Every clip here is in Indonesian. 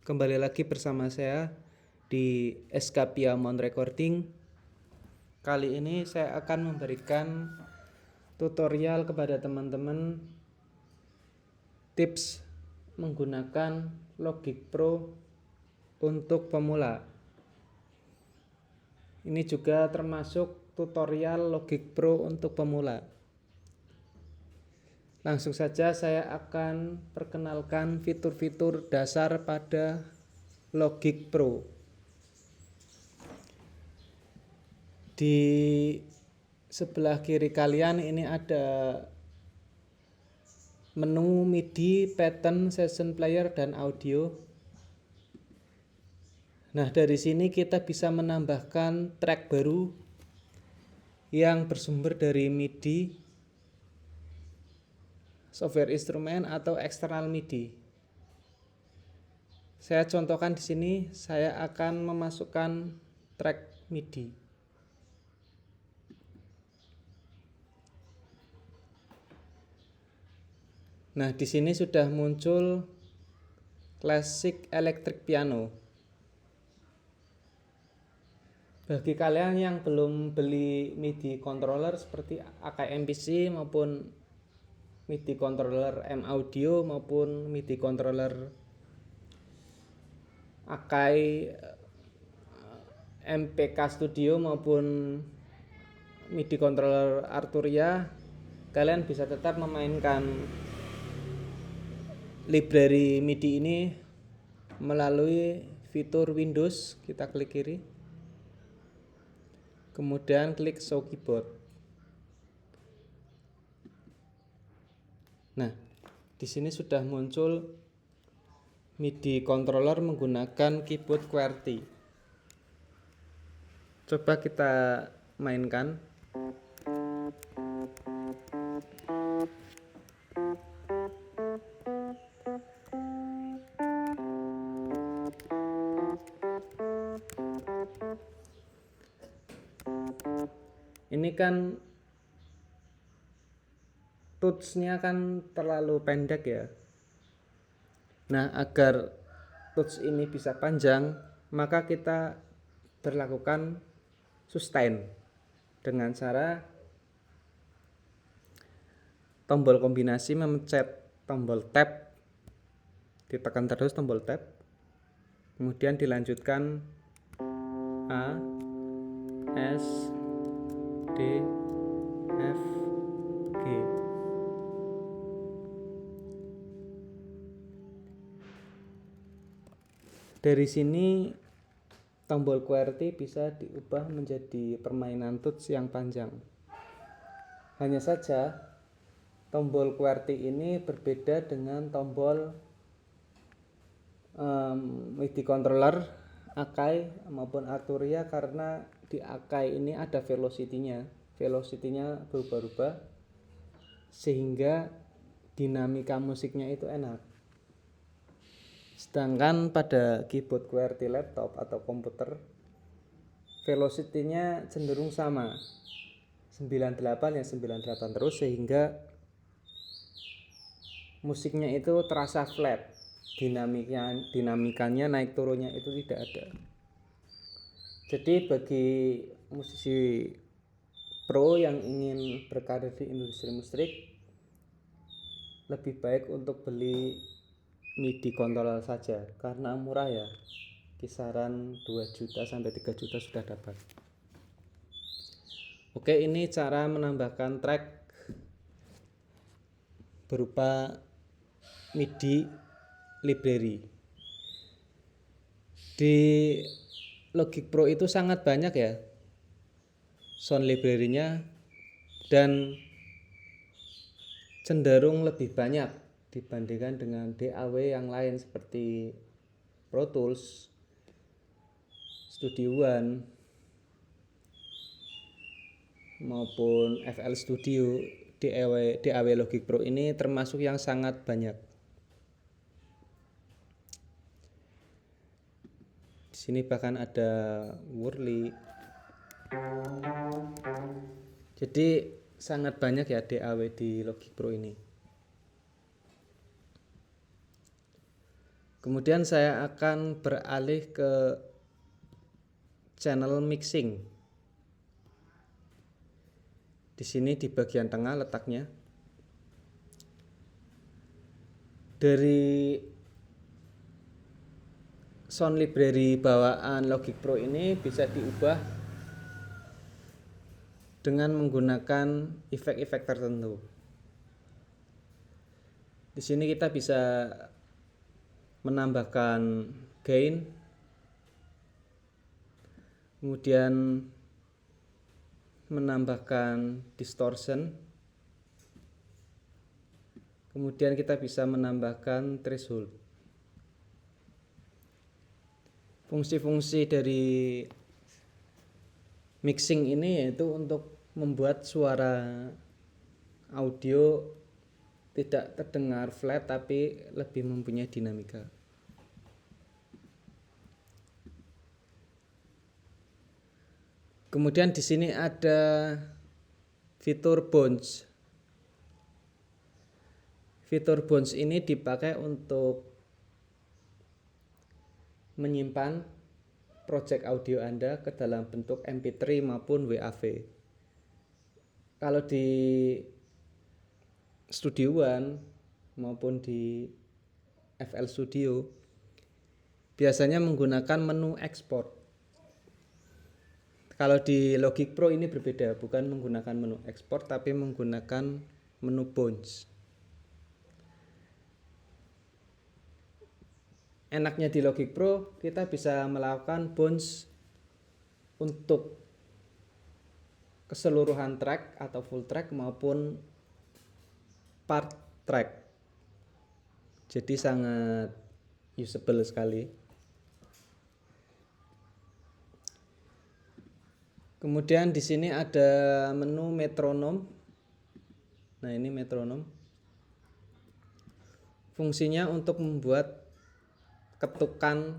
Kembali lagi bersama saya di Escapia Mount Recording. Kali ini saya akan memberikan tutorial kepada teman-teman tips menggunakan Logic Pro untuk pemula. Ini juga termasuk tutorial Logic Pro untuk pemula. Langsung saja saya akan perkenalkan fitur-fitur dasar pada Logic Pro. Di sebelah kiri kalian ini ada menu MIDI, pattern, session player, dan audio. Nah, dari sini kita bisa menambahkan track baru yang bersumber dari MIDI, software instrumen, atau eksternal MIDI. Saya contohkan di sini, saya akan memasukkan track MIDI. Nah, di sini sudah muncul Classic Electric Piano. Bagi kalian yang belum beli MIDI controller seperti Akai MPC maupun MIDI controller M Audio maupun MIDI controller Akai MPK Studio maupun MIDI controller Arturia, kalian bisa tetap memainkan library MIDI ini melalui fitur Windows. Kita klik kiri, kemudian klik Show Keyboard. Nah, di sini sudah muncul MIDI controller menggunakan keyboard QWERTY. Coba kita mainkan. Ini kan touch-nya kan terlalu pendek ya. Nah, agar touch ini bisa panjang, maka kita berlakukan sustain dengan cara tombol kombinasi memencet tombol tab, ditekan terus tombol tab, kemudian dilanjutkan A, S, D, F, G. Dari sini tombol QWERTY bisa diubah menjadi permainan touch yang panjang. Hanya saja tombol QWERTY ini berbeda dengan tombol MIDI controller Akai maupun Arturia, karena di Akai ini ada velocity-nya. Velocity-nya berubah-ubah sehingga dinamika musiknya itu enak. Sedangkan pada keyboard QWERTY laptop atau komputer, velocity-nya cenderung sama, 98 ya 98 terus, sehingga musiknya itu terasa flat. Dinamikanya naik turunnya itu tidak ada. Jadi bagi musisi pro yang ingin berkarir di industri musik, lebih baik untuk beli MIDI controller saja karena murah ya, kisaran 2 juta sampai 3 juta sudah dapat. Oke, ini cara menambahkan track berupa MIDI library. Di Logic Pro itu sangat banyak ya sound library-nya, dan cenderung lebih banyak dibandingkan dengan DAW yang lain seperti Pro Tools, Studio One maupun FL Studio. DAW Logic Pro ini termasuk yang sangat banyak. Di sini bahkan ada Wurli. Jadi sangat banyak ya DAW di Logic Pro ini. Kemudian saya akan beralih ke channel mixing. Di sini di bagian tengah letaknya. Dari sound library bawaan Logic Pro ini bisa diubah dengan menggunakan efek-efek tertentu. Di sini kita bisa menambahkan gain, kemudian menambahkan distortion, kemudian kita bisa menambahkan threshold. Fungsi-fungsi dari mixing ini yaitu untuk membuat suara audio tidak terdengar flat tapi lebih mempunyai dinamika. Kemudian di sini ada fitur bounce. Fitur bounce ini dipakai untuk menyimpan project audio Anda ke dalam bentuk MP3 maupun WAV. Kalau di Studio One maupun di FL Studio biasanya menggunakan menu ekspor. Kalau di Logic Pro ini berbeda, bukan menggunakan menu ekspor tapi menggunakan menu bounce. Enaknya di Logic Pro kita bisa melakukan bounce untuk keseluruhan track atau full track maupun part track. Jadi sangat usable sekali. Kemudian di sini ada menu metronom. Nah, ini metronom. Fungsinya untuk membuat ketukan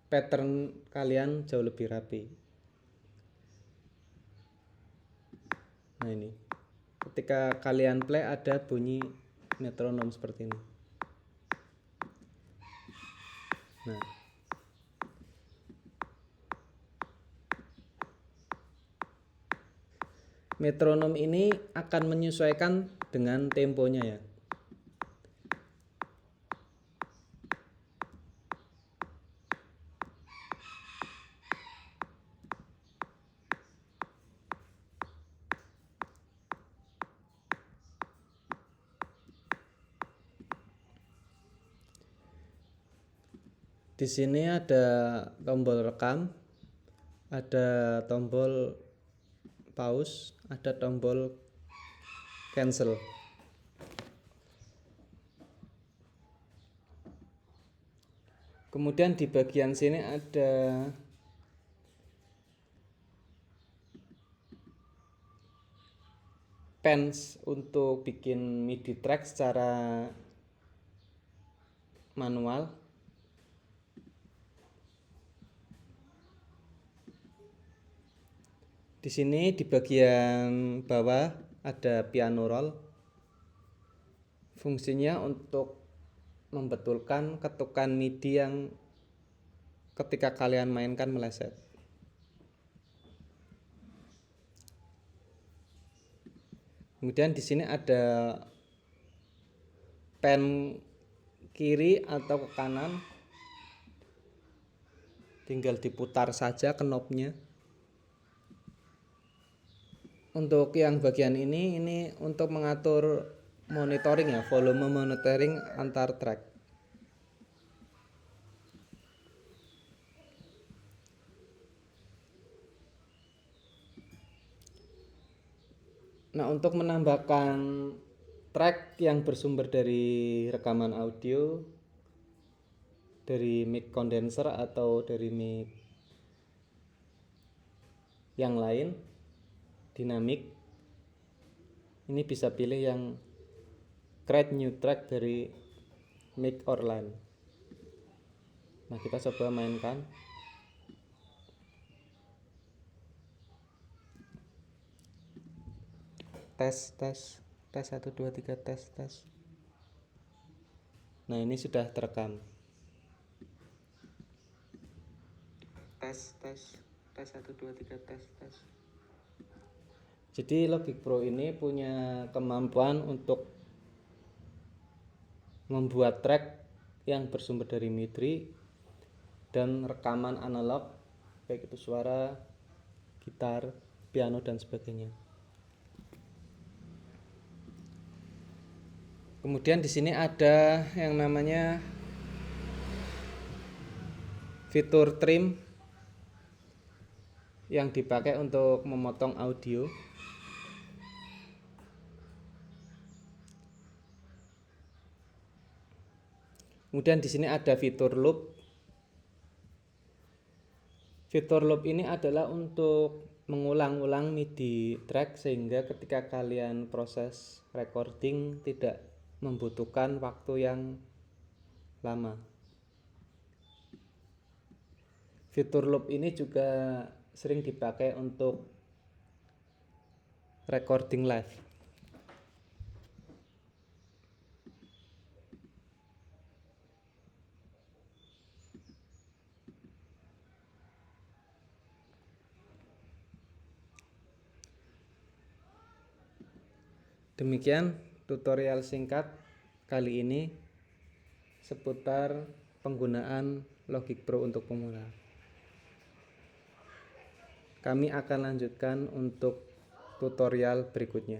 pattern kalian jauh lebih rapi. Nah, ini. Ketika kalian play ada bunyi metronom seperti ini. Nah, metronom ini akan menyesuaikan dengan temponya ya. Di sini ada tombol rekam, ada tombol pause, ada tombol cancel. Kemudian di bagian sini ada pens untuk bikin MIDI track secara manual. Di sini di bagian bawah ada piano roll. Fungsinya untuk membetulkan ketukan MIDI yang ketika kalian mainkan meleset. Kemudian di sini ada pen kiri atau ke kanan. Tinggal diputar saja knobnya. Untuk yang bagian ini untuk mengatur monitoring ya, volume monitoring antar track. Nah, untuk menambahkan track yang bersumber dari rekaman audio, dari mic condenser atau dari mic yang lain, dinamik, ini bisa pilih yang create new track dari mic or line. Nah, kita coba mainkan. Tes 1 2 3 tes. Nah, ini sudah terekam. Tes 1 2 3 tes. Jadi Logic Pro ini punya kemampuan untuk membuat track yang bersumber dari MIDI dan rekaman analog, baik itu suara, gitar, piano dan sebagainya. Kemudian di sini ada yang namanya fitur trim yang dipakai untuk memotong audio. Kemudian di sini ada fitur loop. Fitur loop ini adalah untuk mengulang-ulang MIDI track sehingga ketika kalian proses recording tidak membutuhkan waktu yang lama. Fitur loop ini juga sering dipakai untuk recording live. Demikian tutorial singkat kali ini seputar penggunaan Logic Pro untuk pemula. Kami akan lanjutkan untuk tutorial berikutnya.